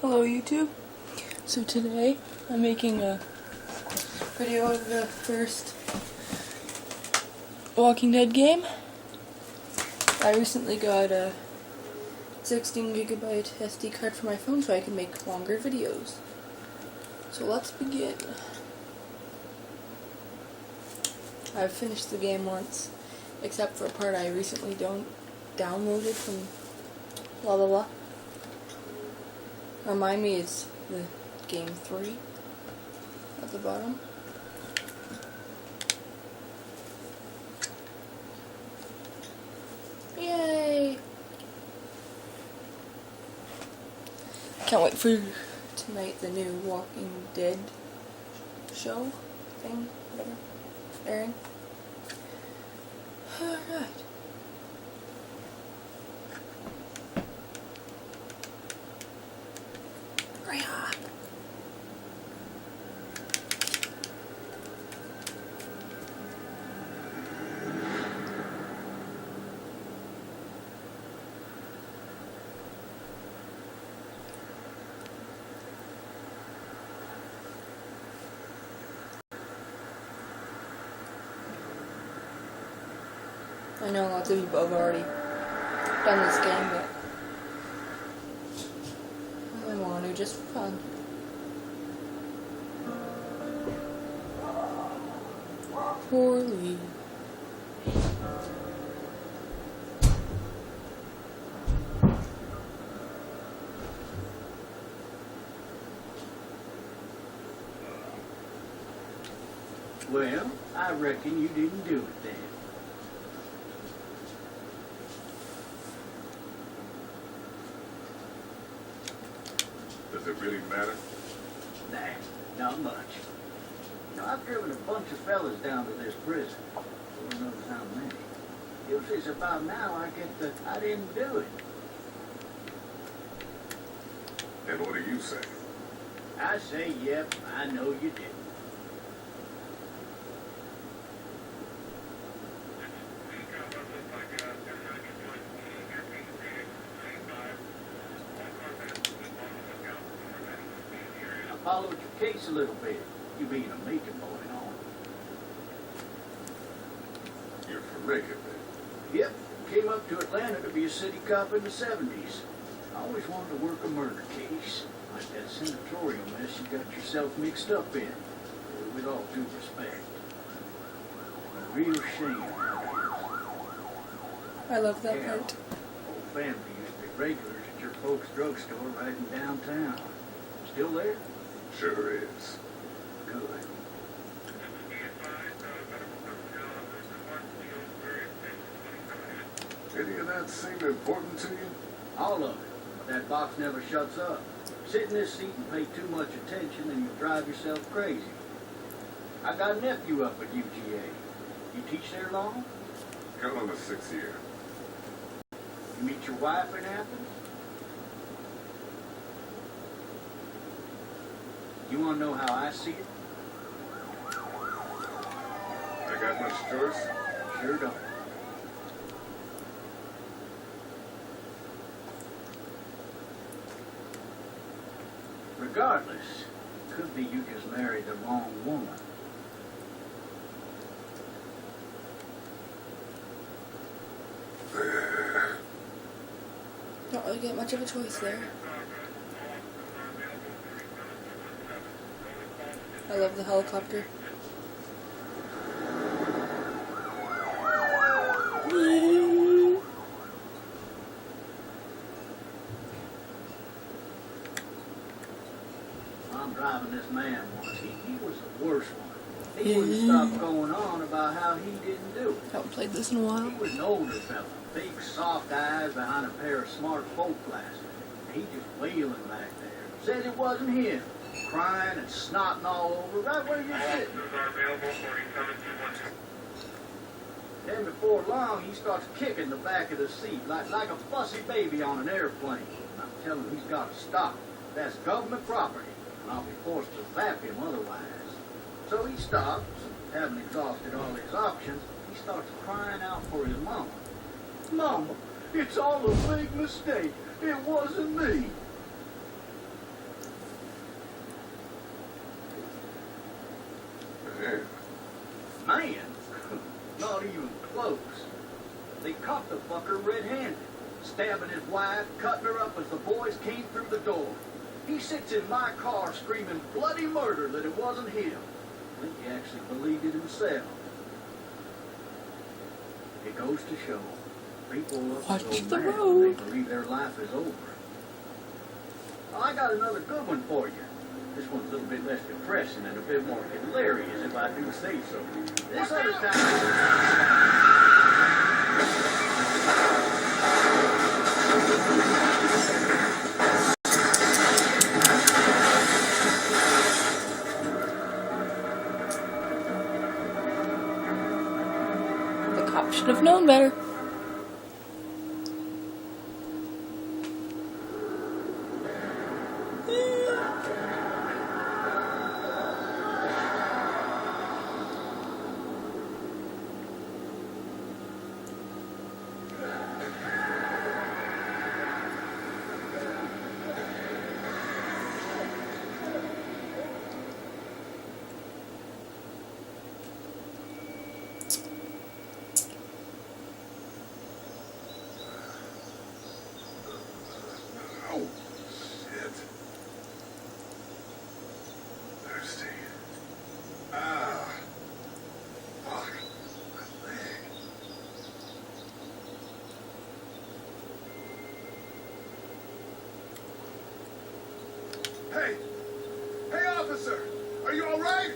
Hello YouTube. So today I'm making a video of the first Walking Dead game. I recently got a 16GB SD card for my phone so I can make longer videos. So let's begin. I've finished the game once, except for a part I recently downloaded from blah blah blah. Remind me, it's the game 3 at the bottom. Yay! Can't wait for tonight, the new Walking Dead show thing, whatever, airing. Alright. I know lots of people have already done this game, but I want to just for fun. Poorly. Well, I reckon you didn't do it then. Does it really matter? Nah, not much. Now, I've driven a bunch of fellas down to this prison. Lord knows how many. Usually it's about now I get the I didn't do it. And what do you say? I say, yep, I know you didn't. I followed your case a little bit. You being a Macon boy and all. You're from Macon, then? Yep, came up to Atlanta to be a city cop in the 70s. I always wanted to work a murder case, like that senatorial mess you got yourself mixed up in. With all due respect. A real shame. I love that Yeah. part. Old family used to be regulars at your folks' drugstore right in downtown. Still there? Sure is. Good. Any of that seem important to you? All of it. That box never shuts up. Sit in this seat and pay too much attention and you'll drive yourself crazy. I got a nephew up at UGA. You teach there long? Going on the 6th year. You meet your wife in Athens? You want to know how I see it? I got much choice? Sure don't. Regardless, could be you just married the wrong woman. Don't really get much of a choice there. I love the helicopter. I'm driving this man once. He was the worst one. He wouldn't stop going on about how he didn't do it. Haven't played this in a while. He was an older fella, big soft eyes behind a pair of smart folk glasses. He just wailing back there. Said it wasn't him. Crying and snotting all over, right where you're sitting. Then before long, he starts kicking the back of the seat like a fussy baby on an airplane. I'm telling him he's got to stop. That's government property, and I'll be forced to zap him otherwise. So he stops, and having exhausted all his options, he starts crying out for his mama. Mama, it's all a big mistake. It wasn't me. stabbing his wife, cutting her up as the boys came through the door. He sits in my car screaming bloody murder that it wasn't him. I think he actually believed it himself. It goes to show, people look Watch so the mad when road. they believe their life is over. I got another good one for you. This one's a little bit less depressing and a bit more hilarious, if I do say so. This other time... The cop should have known better. Oh, shit. Thirsty. Ah. Fuck. My leg. Hey! Hey, officer! Are you alright?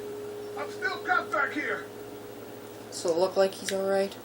I'm still cuffed back here! So it look like he's alright.